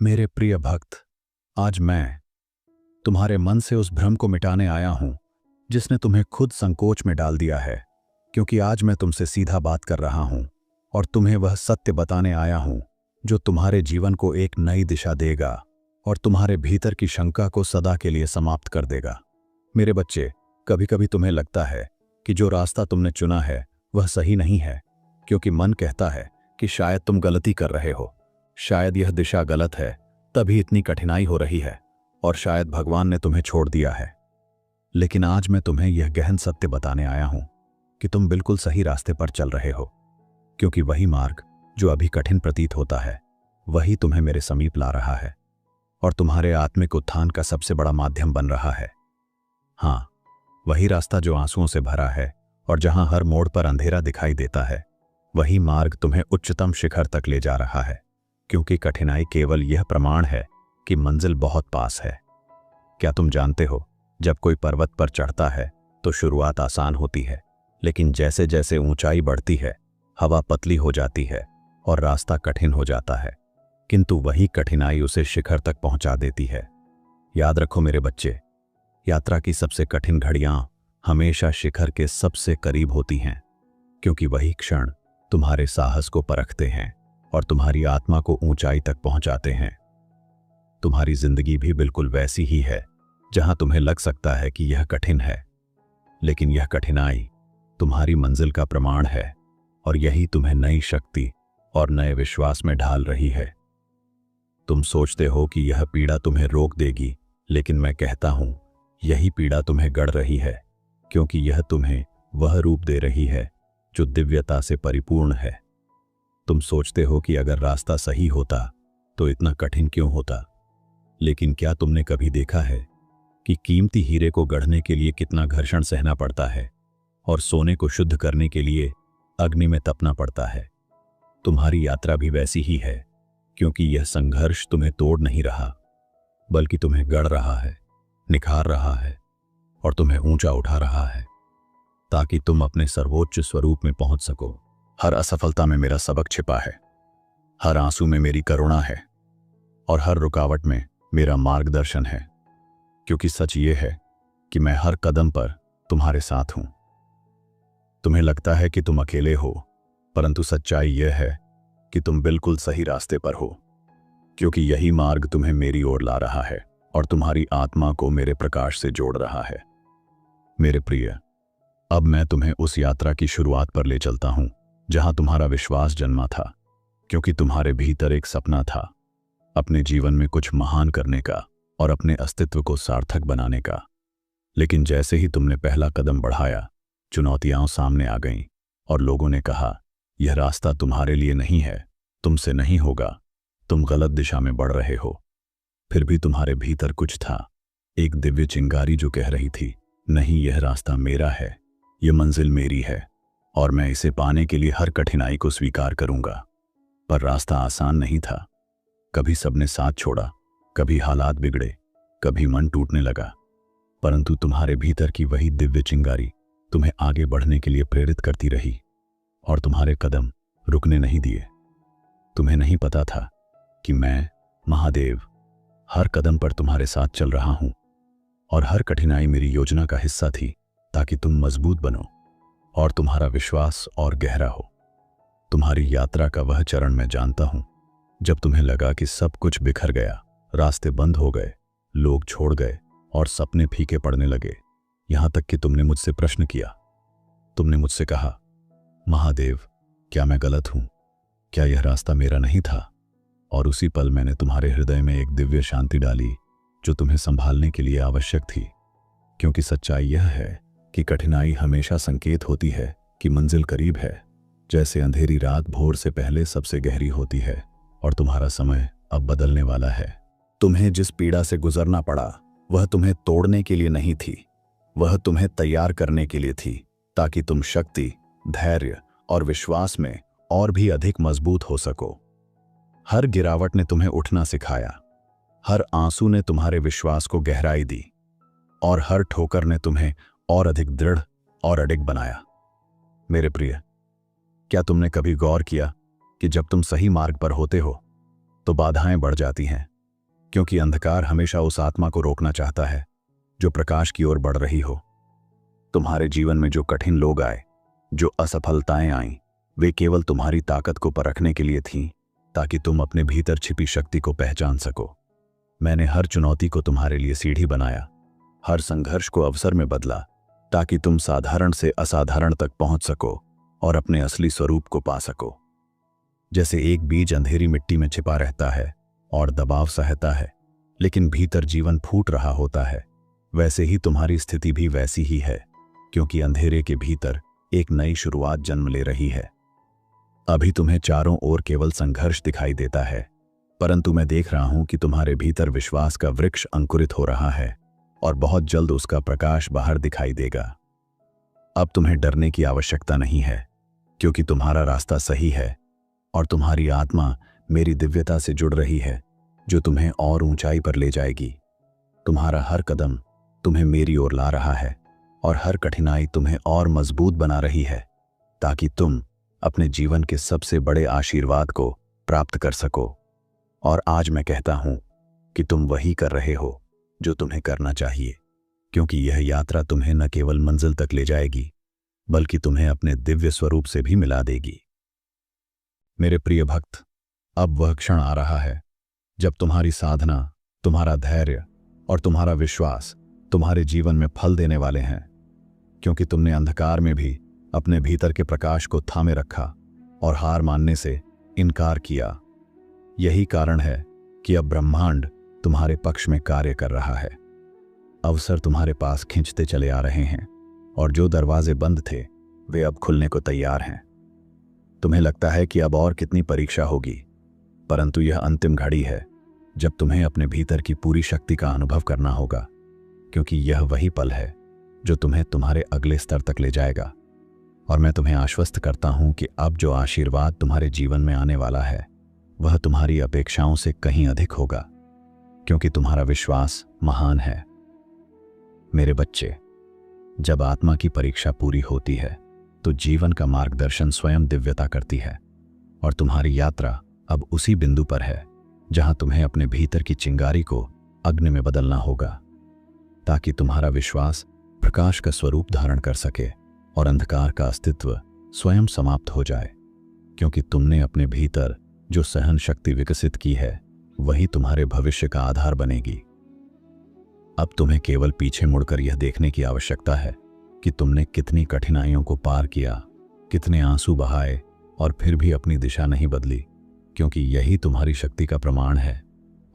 मेरे प्रिय भक्त, आज मैं तुम्हारे मन से उस भ्रम को मिटाने आया हूं जिसने तुम्हें खुद संकोच में डाल दिया है। क्योंकि आज मैं तुमसे सीधा बात कर रहा हूं और तुम्हें वह सत्य बताने आया हूं जो तुम्हारे जीवन को एक नई दिशा देगा और तुम्हारे भीतर की शंका को सदा के लिए समाप्त कर देगा। मेरे बच्चे, कभी कभी तुम्हें लगता है कि जो रास्ता तुमने चुना है वह सही नहीं है, क्योंकि मन कहता है कि शायद तुम गलती कर रहे हो, शायद यह दिशा गलत है, तभी इतनी कठिनाई हो रही है, और शायद भगवान ने तुम्हें छोड़ दिया है। लेकिन आज मैं तुम्हें यह गहन सत्य बताने आया हूं कि तुम बिल्कुल सही रास्ते पर चल रहे हो, क्योंकि वही मार्ग जो अभी कठिन प्रतीत होता है वही तुम्हें मेरे समीप ला रहा है और तुम्हारे आत्मिक उत्थान का सबसे बड़ा माध्यम बन रहा है। हाँ, वही रास्ता जो आंसुओं से भरा है और जहां हर मोड़ पर अंधेरा दिखाई देता है, वही मार्ग तुम्हें उच्चतम शिखर तक ले जा रहा है, क्योंकि कठिनाई केवल यह प्रमाण है कि मंजिल बहुत पास है। क्या तुम जानते हो, जब कोई पर्वत पर चढ़ता है तो शुरुआत आसान होती है, लेकिन जैसे जैसे ऊंचाई बढ़ती है हवा पतली हो जाती है और रास्ता कठिन हो जाता है, किंतु वही कठिनाई उसे शिखर तक पहुंचा देती है। याद रखो मेरे बच्चे, यात्रा की सबसे कठिन घड़ियां हमेशा शिखर के सबसे करीब होती हैं, क्योंकि वही क्षण तुम्हारे साहस को परखते हैं और तुम्हारी आत्मा को ऊंचाई तक पहुंचाते हैं। तुम्हारी जिंदगी भी बिल्कुल वैसी ही है, जहां तुम्हें लग सकता है कि यह कठिन है, लेकिन यह कठिनाई तुम्हारी मंजिल का प्रमाण है और यही तुम्हें नई शक्ति और नए विश्वास में ढाल रही है। तुम सोचते हो कि यह पीड़ा तुम्हें रोक देगी, लेकिन मैं कहता हूं यही पीड़ा तुम्हें गढ़ रही है, क्योंकि यह तुम्हें वह रूप दे रही है जो दिव्यता से परिपूर्ण है। तुम सोचते हो कि अगर रास्ता सही होता तो इतना कठिन क्यों होता, लेकिन क्या तुमने कभी देखा है कि कीमती हीरे को गढ़ने के लिए कितना घर्षण सहना पड़ता है और सोने को शुद्ध करने के लिए अग्नि में तपना पड़ता है। तुम्हारी यात्रा भी वैसी ही है, क्योंकि यह संघर्ष तुम्हें तोड़ नहीं रहा, बल्कि तुम्हें गढ़ रहा है, निखार रहा है और तुम्हें ऊंचा उठा रहा है, ताकि तुम अपने सर्वोच्च स्वरूप में पहुंच सको। हर असफलता में मेरा सबक छिपा है, हर आंसू में मेरी करुणा है और हर रुकावट में मेरा मार्गदर्शन है, क्योंकि सच ये है कि मैं हर कदम पर तुम्हारे साथ हूं। तुम्हें लगता है कि तुम अकेले हो, परंतु सच्चाई यह है कि तुम बिल्कुल सही रास्ते पर हो, क्योंकि यही मार्ग तुम्हें मेरी ओर ला रहा है और तुम्हारी आत्मा को मेरे प्रकाश से जोड़ रहा है। मेरे प्रिय, अब मैं तुम्हें उस यात्रा की शुरुआत पर ले चलता हूं जहां तुम्हारा विश्वास जन्मा था, क्योंकि तुम्हारे भीतर एक सपना था, अपने जीवन में कुछ महान करने का और अपने अस्तित्व को सार्थक बनाने का। लेकिन जैसे ही तुमने पहला कदम बढ़ाया, चुनौतियां सामने आ गईं और लोगों ने कहा, यह रास्ता तुम्हारे लिए नहीं है, तुमसे नहीं होगा, तुम गलत दिशा में बढ़ रहे हो। फिर भी तुम्हारे भीतर कुछ था, एक दिव्य चिंगारी जो कह रही थी, नहीं, यह रास्ता मेरा है, यह मंजिल मेरी है और मैं इसे पाने के लिए हर कठिनाई को स्वीकार करूंगा। पर रास्ता आसान नहीं था। कभी सबने साथ छोड़ा, कभी हालात बिगड़े, कभी मन टूटने लगा, परंतु तुम्हारे भीतर की वही दिव्य चिंगारी तुम्हें आगे बढ़ने के लिए प्रेरित करती रही और तुम्हारे कदम रुकने नहीं दिए। तुम्हें नहीं पता था कि मैं, महादेव, हर कदम पर तुम्हारे साथ चल रहा हूं और हर कठिनाई मेरी योजना का हिस्सा थी, ताकि तुम मजबूत बनो और तुम्हारा विश्वास और गहरा हो। तुम्हारी यात्रा का वह चरण मैं जानता हूं जब तुम्हें लगा कि सब कुछ बिखर गया, रास्ते बंद हो गए, लोग छोड़ गए और सपने फीके पड़ने लगे। यहां तक कि तुमने मुझसे प्रश्न किया, तुमने मुझसे कहा, महादेव, क्या मैं गलत हूं? क्या यह रास्ता मेरा नहीं था? और उसी पल मैंने तुम्हारे हृदय में एक दिव्य शांति डाली जो तुम्हें संभालने के लिए आवश्यक थी। क्योंकि सच्चाई यह है कि कठिनाई हमेशा संकेत होती है कि मंजिल करीब है। जैसे अंधेरी रात भोर से पहले सबसे गहरी होती है और तुम्हारा समय अब बदलने वाला है। तुम्हें जिस पीड़ा से गुजरना पड़ा वह तुम्हें तोड़ने के लिए नहीं थी, वह तुम्हें तैयार करने के लिए थी, ताकि तुम शक्ति, धैर्य और विश्वास में और भी अधिक मजबूत हो सको। हर गिरावट ने तुम्हें उठना सिखाया, हर आंसू ने तुम्हारे विश्वास को गहराई दी और हर ठोकर ने तुम्हें और अधिक दृढ़ और अडिग बनाया। मेरे प्रिय, क्या तुमने कभी गौर किया कि जब तुम सही मार्ग पर होते हो तो बाधाएं बढ़ जाती हैं, क्योंकि अंधकार हमेशा उस आत्मा को रोकना चाहता है जो प्रकाश की ओर बढ़ रही हो। तुम्हारे जीवन में जो कठिन लोग आए, जो असफलताएं आईं, वे केवल तुम्हारी ताकत को परखने के लिए थीं, ताकि तुम अपने भीतर छिपी शक्ति को पहचान सको। मैंने हर चुनौती को तुम्हारे लिए सीढ़ी बनाया, हर संघर्ष को अवसर में बदला, ताकि तुम साधारण से असाधारण तक पहुंच सको और अपने असली स्वरूप को पा सको। जैसे एक बीज अंधेरी मिट्टी में छिपा रहता है और दबाव सहता है, लेकिन भीतर जीवन फूट रहा होता है, वैसे ही तुम्हारी स्थिति भी वैसी ही है, क्योंकि अंधेरे के भीतर एक नई शुरुआत जन्म ले रही है। अभी तुम्हें चारों ओर केवल संघर्ष दिखाई देता है, परंतु मैं देख रहा हूं कि तुम्हारे भीतर विश्वास का वृक्ष अंकुरित हो रहा है और बहुत जल्द उसका प्रकाश बाहर दिखाई देगा। अब तुम्हें डरने की आवश्यकता नहीं है, क्योंकि तुम्हारा रास्ता सही है और तुम्हारी आत्मा मेरी दिव्यता से जुड़ रही है, जो तुम्हें और ऊंचाई पर ले जाएगी। तुम्हारा हर कदम तुम्हें मेरी ओर ला रहा है और हर कठिनाई तुम्हें और मजबूत बना रही है, ताकि तुम अपने जीवन के सबसे बड़े आशीर्वाद को प्राप्त कर सको। और आज मैं कहता हूं कि तुम वही कर रहे हो जो तुम्हें करना चाहिए, क्योंकि यह यात्रा तुम्हें न केवल मंजिल तक ले जाएगी, बल्कि तुम्हें अपने दिव्य स्वरूप से भी मिला देगी। मेरे प्रिय भक्त, अब वह क्षण आ रहा है जब तुम्हारी साधना, तुम्हारा धैर्य और तुम्हारा विश्वास तुम्हारे जीवन में फल देने वाले हैं, क्योंकि तुमने अंधकार में भी अपने भीतर के प्रकाश को थामे रखा और हार मानने से इनकार किया। यही कारण है कि अब ब्रह्मांड तुम्हारे पक्ष में कार्य कर रहा है। अवसर तुम्हारे पास खींचते चले आ रहे हैं और जो दरवाजे बंद थे वे अब खुलने को तैयार हैं। तुम्हें लगता है कि अब और कितनी परीक्षा होगी, परंतु यह अंतिम घड़ी है जब तुम्हें अपने भीतर की पूरी शक्ति का अनुभव करना होगा, क्योंकि यह वही पल है जो तुम्हें तुम्हारे अगले स्तर तक ले जाएगा। और मैं तुम्हें आश्वस्त करता हूं कि अब जो आशीर्वाद तुम्हारे जीवन में आने वाला है वह तुम्हारी अपेक्षाओं से कहीं अधिक होगा, क्योंकि तुम्हारा विश्वास महान है। मेरे बच्चे, जब आत्मा की परीक्षा पूरी होती है तो जीवन का मार्गदर्शन स्वयं दिव्यता करती है, और तुम्हारी यात्रा अब उसी बिंदु पर है जहां तुम्हें अपने भीतर की चिंगारी को अग्नि में बदलना होगा, ताकि तुम्हारा विश्वास प्रकाश का स्वरूप धारण कर सके और अंधकार का अस्तित्व स्वयं समाप्त हो जाए। क्योंकि तुमने अपने भीतर जो सहन शक्ति विकसित की है वही तुम्हारे भविष्य का आधार बनेगी। अब तुम्हें केवल पीछे मुड़कर यह देखने की आवश्यकता है कि तुमने कितनी कठिनाइयों को पार किया, कितने आंसू बहाए और फिर भी अपनी दिशा नहीं बदली, क्योंकि यही तुम्हारी शक्ति का प्रमाण है।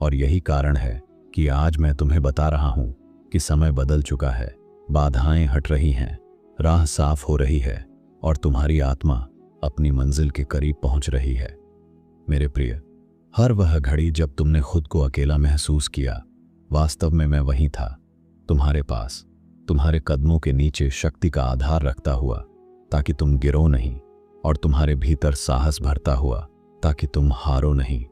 और यही कारण है कि आज मैं तुम्हें बता रहा हूं कि समय बदल चुका है, बाधाएं हट रही हैं, राह साफ हो रही है और तुम्हारी आत्मा अपनी मंजिल के करीब पहुंच रही है। मेरे प्रिय, हर वह घड़ी जब तुमने खुद को अकेला महसूस किया, वास्तव में मैं वहीं था, तुम्हारे पास, तुम्हारे कदमों के नीचे शक्ति का आधार रखता हुआ, ताकि तुम गिरो नहीं, और तुम्हारे भीतर साहस भरता हुआ ताकि तुम हारो नहीं,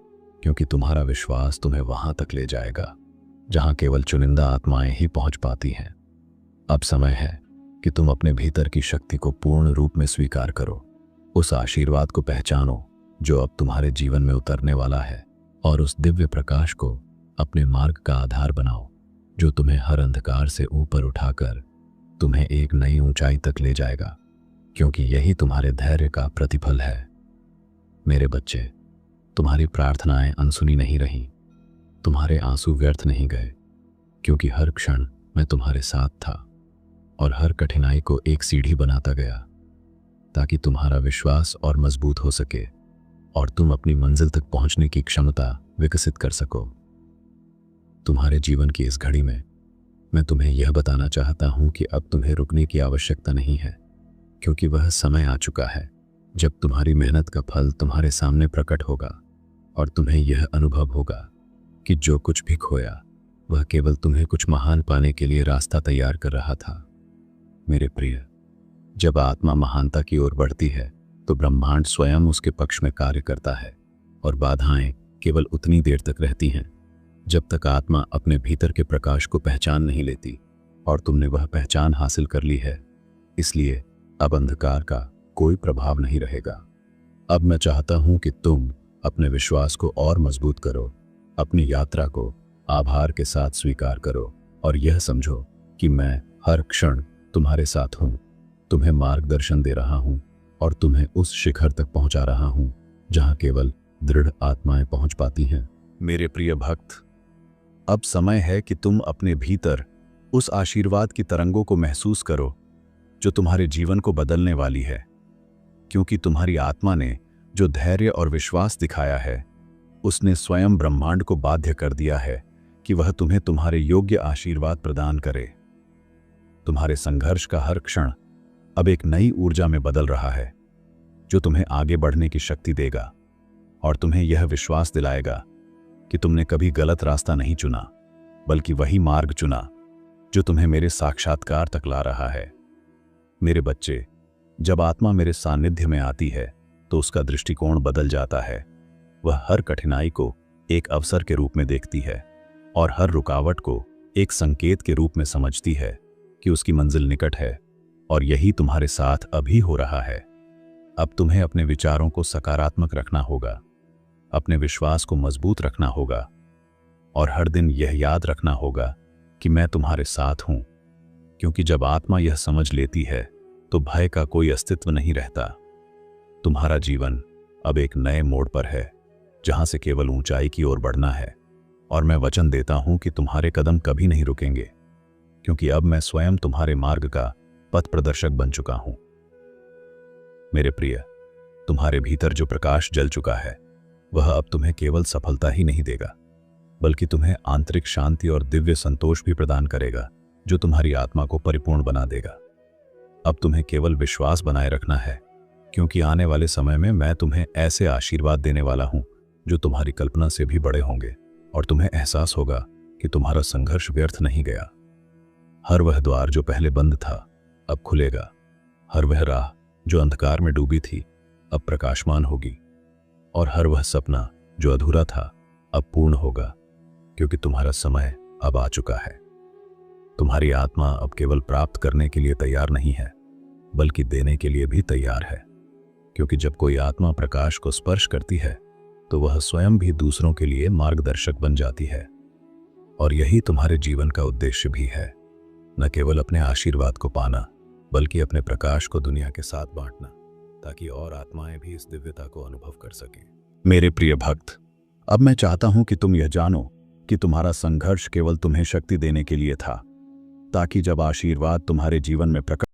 क्योंकि तुम्हारा विश्वास तुम्हें वहां तक ले जाएगा जहां केवल चुनिंदा आत्माएं ही पहुंच पाती हैं। अब समय है कि तुम अपने भीतर की शक्ति को पूर्ण रूप में स्वीकार करो, उस आशीर्वाद को पहचानो जो अब तुम्हारे जीवन में उतरने वाला है, और उस दिव्य प्रकाश को अपने मार्ग का आधार बनाओ, जो तुम्हें हर अंधकार से ऊपर उठाकर तुम्हें एक नई ऊंचाई तक ले जाएगा, क्योंकि यही तुम्हारे धैर्य का प्रतिफल है। मेरे बच्चे, तुम्हारी प्रार्थनाएं अनसुनी नहीं रहीं, तुम्हारे आंसू व्यर्थ नहीं गए, क्योंकि हर क्षण मैं तुम्हारे साथ था और हर कठिनाई को एक सीढ़ी बनाता गया, ताकि तुम्हारा विश्वास और मजबूत हो सके और तुम अपनी मंजिल तक पहुंचने की क्षमता विकसित कर सको। तुम्हारे जीवन की इस घड़ी में मैं तुम्हें यह बताना चाहता हूं कि अब तुम्हें रुकने की आवश्यकता नहीं है, क्योंकि वह समय आ चुका है जब तुम्हारी मेहनत का फल तुम्हारे सामने प्रकट होगा और तुम्हें यह अनुभव होगा कि जो कुछ भी खोया वह केवल तुम्हें कुछ महान पाने के लिए रास्ता तैयार कर रहा था। मेरे प्रिय, जब आत्मा महानता की ओर बढ़ती है तो ब्रह्मांड स्वयं उसके पक्ष में कार्य करता है, और बाधाएं केवल उतनी देर तक रहती हैं जब तक आत्मा अपने भीतर के प्रकाश को पहचान नहीं लेती, और तुमने वह पहचान हासिल कर ली है, इसलिए अब अंधकार का कोई प्रभाव नहीं रहेगा। अब मैं चाहता हूं कि तुम अपने विश्वास को और मजबूत करो, अपनी यात्रा को आभार के साथ स्वीकार करो और यह समझो कि मैं हर क्षण तुम्हारे साथ हूं, तुम्हें मार्गदर्शन दे रहा हूं और तुम्हें उस शिखर तक पहुंचा रहा हूं जहां केवल दृढ़ आत्माएं पहुंच पाती हैं। मेरे प्रिय भक्त, अब समय है कि तुम अपने भीतर उस आशीर्वाद की तरंगों को महसूस करो जो तुम्हारे जीवन को बदलने वाली है, क्योंकि तुम्हारी आत्मा ने जो धैर्य और विश्वास दिखाया है, उसने स्वयं ब्रह्मांड को बाध्य कर दिया है कि वह तुम्हें तुम्हारे योग्य आशीर्वाद प्रदान करे। तुम्हारे संघर्ष का हर क्षण अब एक नई ऊर्जा में बदल रहा है जो तुम्हें आगे बढ़ने की शक्ति देगा और तुम्हें यह विश्वास दिलाएगा कि तुमने कभी गलत रास्ता नहीं चुना, बल्कि वही मार्ग चुना जो तुम्हें मेरे साक्षात्कार तक ला रहा है। मेरे बच्चे, जब आत्मा मेरे सानिध्य में आती है तो उसका दृष्टिकोण बदल जाता है। वह हर कठिनाई को एक अवसर के रूप में देखती है और हर रुकावट को एक संकेत के रूप में समझती है कि उसकी मंजिल निकट है। और यही तुम्हारे साथ अभी हो रहा है। अब तुम्हें अपने विचारों को सकारात्मक रखना होगा, अपने विश्वास को मजबूत रखना होगा और हर दिन यह याद रखना होगा कि मैं तुम्हारे साथ हूं, क्योंकि जब आत्मा यह समझ लेती है तो भय का कोई अस्तित्व नहीं रहता। तुम्हारा जीवन अब एक नए मोड़ पर है जहां से केवल ऊंचाई की ओर बढ़ना है और मैं वचन देता हूं कि तुम्हारे कदम कभी नहीं रुकेंगे, क्योंकि अब मैं स्वयं तुम्हारे मार्ग का पथ प्रदर्शक बन चुका हूं। मेरे प्रिय, तुम्हारे भीतर जो प्रकाश जल चुका है वह अब तुम्हें केवल सफलता ही नहीं देगा, बल्कि तुम्हें आंतरिक शांति और दिव्य संतोष भी प्रदान करेगा जो तुम्हारी आत्मा को परिपूर्ण बना देगा। अब तुम्हें केवल विश्वास बनाए रखना है, क्योंकि आने वाले समय में मैं तुम्हें ऐसे आशीर्वाद देने वाला हूं जो तुम्हारी कल्पना से भी बड़े होंगे और तुम्हें एहसास होगा कि तुम्हारा संघर्ष व्यर्थ नहीं गया। हर वह द्वार जो पहले बंद था अब खुलेगा, हर वह राह जो अंधकार में डूबी थी अब प्रकाशमान होगी और हर वह सपना जो अधूरा था अब पूर्ण होगा, क्योंकि तुम्हारा समय अब आ चुका है। तुम्हारी आत्मा अब केवल प्राप्त करने के लिए तैयार नहीं है, बल्कि देने के लिए भी तैयार है, क्योंकि जब कोई आत्मा प्रकाश को स्पर्श करती है तो वह स्वयं भी दूसरों के लिए मार्गदर्शक बन जाती है। और यही तुम्हारे जीवन का उद्देश्य भी है, न केवल अपने आशीर्वाद को पाना, बल्कि अपने प्रकाश को दुनिया के साथ बांटना, ताकि और आत्माएं भी इस दिव्यता को अनुभव कर सकें। मेरे प्रिय भक्त, अब मैं चाहता हूं कि तुम यह जानो कि तुम्हारा संघर्ष केवल तुम्हें शक्ति देने के लिए था, ताकि जब आशीर्वाद तुम्हारे जीवन में प्रकट